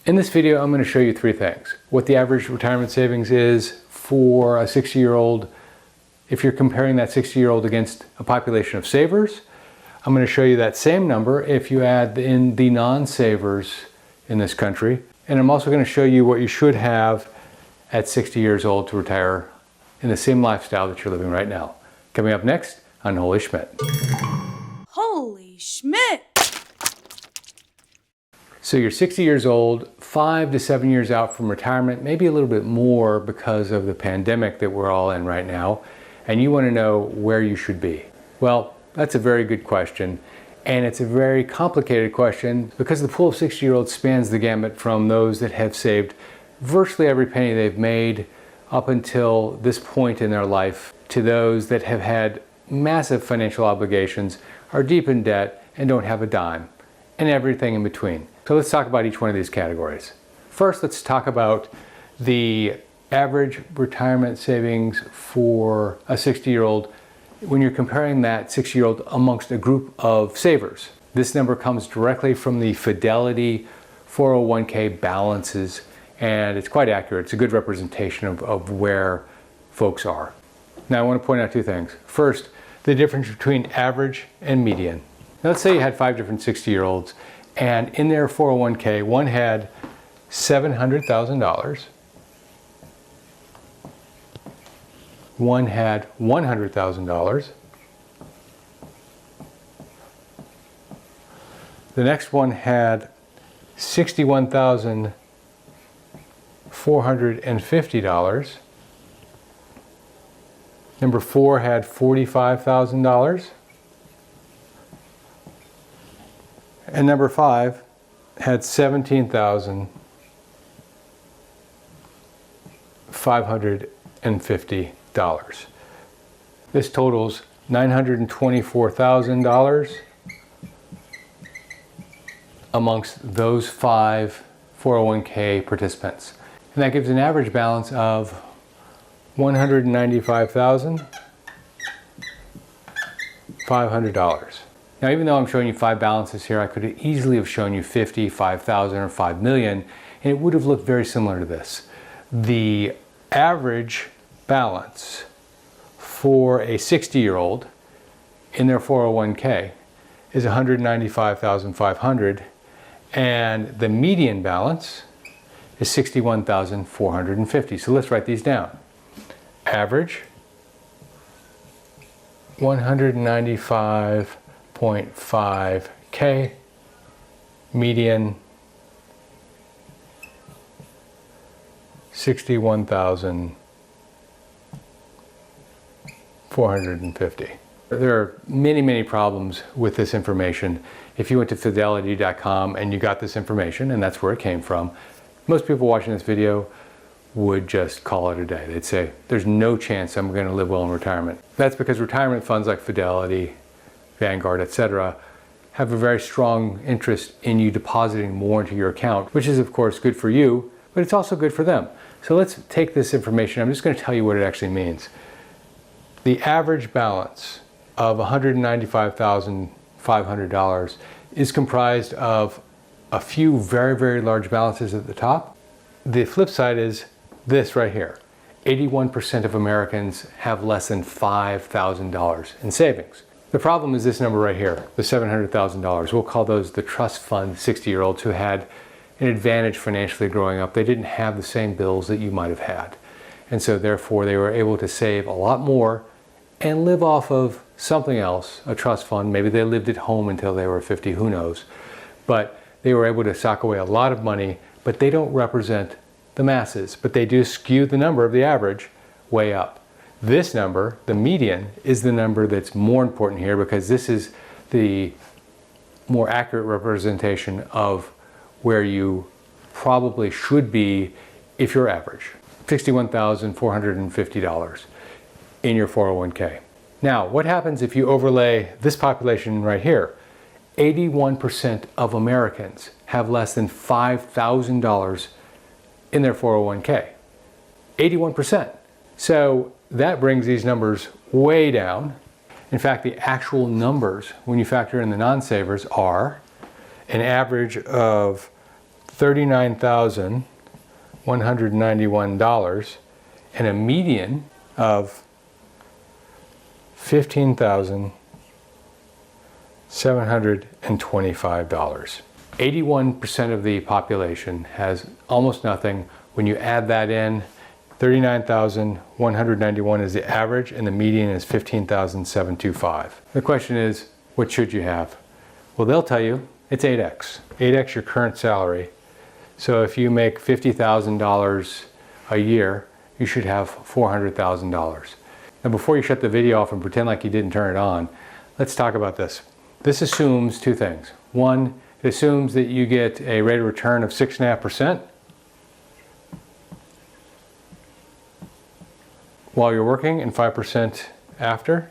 In this video, I'm going to show you three things. What the average retirement savings is for a 60-year-old, if you're comparing that 60-year-old against a population of savers. I'm going to show you that same number if you add in the non-savers in this country. And I'm also going to show you what you should have at 60 years old to retire in the same lifestyle that you're living right now. Coming up next on Holy Schmidt. Holy Schmidt! So you're 60 years old, 5 to 7 years out from retirement, maybe a little bit more because of the pandemic that we're all in right now, and you want to know where you should be. Well, that's a very good question, and it's a very complicated question because the pool of 60-year-olds spans the gamut from those that have saved virtually every penny they've made up until this point in their life to those that have had massive financial obligations, are deep in debt, and don't have a dime, and everything in between. So let's talk about each one of these categories. First, let's talk about the average retirement savings for a 60-year-old when you're comparing that 60-year-old amongst a group of savers. This number comes directly from the Fidelity 401k balances, and it's quite accurate. It's a good representation of where folks are. Now, I want to point out two things. First, the difference between average and median. Now, let's say you had 5 different 60-year-olds, and in their 401k, one had $700,000, one had $100,000, the next one had $61,450, number 4 had $45,000, and number 5 had $17,550. This totals $924,000 amongst those 5 401k participants. And that gives an average balance of $195,500. Now, even though I'm showing you 5 balances here, I could easily have shown you 50, 5,000, or 5 million, and it would have looked very similar to this. The average balance for a 60-year-old in their 401k is $195,500, and the median balance is $61,450. So let's write these down. Average, 195.5K, median, 61,450. There are many problems with this information. If you went to fidelity.com and you got this information, and that's where it came from, most people watching this video would just call it a day. They'd say, there's no chance I'm going to live well in retirement. That's because retirement funds like Fidelity, Vanguard, etc. have a very strong interest in you depositing more into your account, which is of course good for you, but it's also good for them. So let's take this information. I'm just going to tell you what it actually means. The average balance of $195,500 is comprised of a few very large balances at the top. The flip side is this right here. 81% of Americans have less than $5,000 in savings. The problem is this number right here, the $700,000. We'll call those the trust fund 60-year-olds who had an advantage financially growing up. They didn't have the same bills that you might have had. And so therefore they were able to save a lot more and live off of something else, a trust fund. Maybe they lived at home until they were 50, who knows. But they were able to sock away a lot of money, but they don't represent the masses, but they do skew the number of the average way up. This number, the median, is the number that's more important here because this is the more accurate representation of where you probably should be if you're average. $61,450 in your 401k. Now, what happens if you overlay this population right here? 81% of Americans have less than $5,000 in their 401k. 81%. So that brings these numbers way down. In fact, the actual numbers, when you factor in the non-savers, are an average of $39,191 and a median of $15,725. 81% of the population has almost nothing. When you add that in, 39,191 is the average and the median is 15,725. The question is, what should you have? Well, they'll tell you it's 8x. 8x your current salary. So if you make $50,000 a year, you should have $400,000. Now before you shut the video off and pretend like you didn't turn it on, let's talk about this. This assumes two things. One, it assumes that you get a rate of return of 6.5% while you're working and 5% after.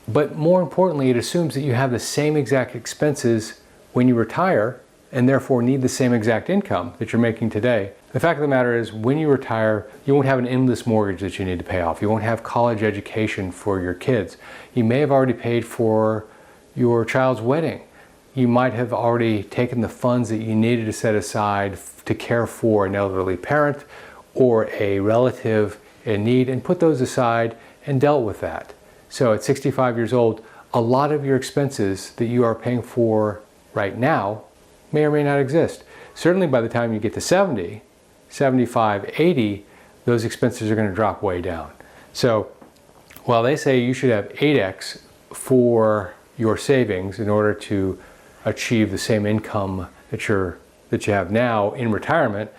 But more importantly, it assumes that you have the same exact expenses when you retire and therefore need the same exact income that you're making today. The fact of the matter is, when you retire, you won't have an endless mortgage that you need to pay off. You won't have college education for your kids. You may have already paid for your child's wedding. You might have already taken the funds that you needed to set aside to care for an elderly parent or a relative in need and put those aside and dealt with that. So at 65 years old, a lot of your expenses that you are paying for right now may or may not exist. Certainly by the time you get to 70, 75, 80, those expenses are going to drop way down. So while they say you should have 8x for your savings in order to achieve the same income that you have now in retirement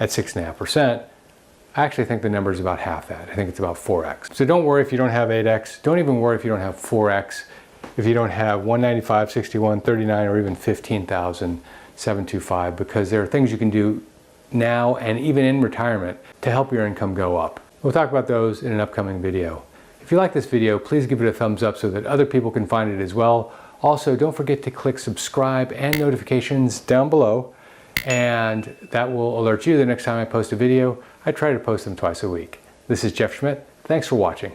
at 6.5%, I actually think the number is about half that. I think it's about 4x. So don't worry if you don't have 8x. Don't even worry if you don't have 4x. If you don't have 195, 61, 39, or even 15,725, because there are things you can do now and even in retirement to help your income go up. We'll talk about those in an upcoming video. If you like this video, please give it a thumbs up so that other people can find it as well. Also, don't forget to click subscribe and notifications down below, and that will alert you the next time I post a video. I try to post them twice a week. This is Jeff Schmidt. Thanks for watching.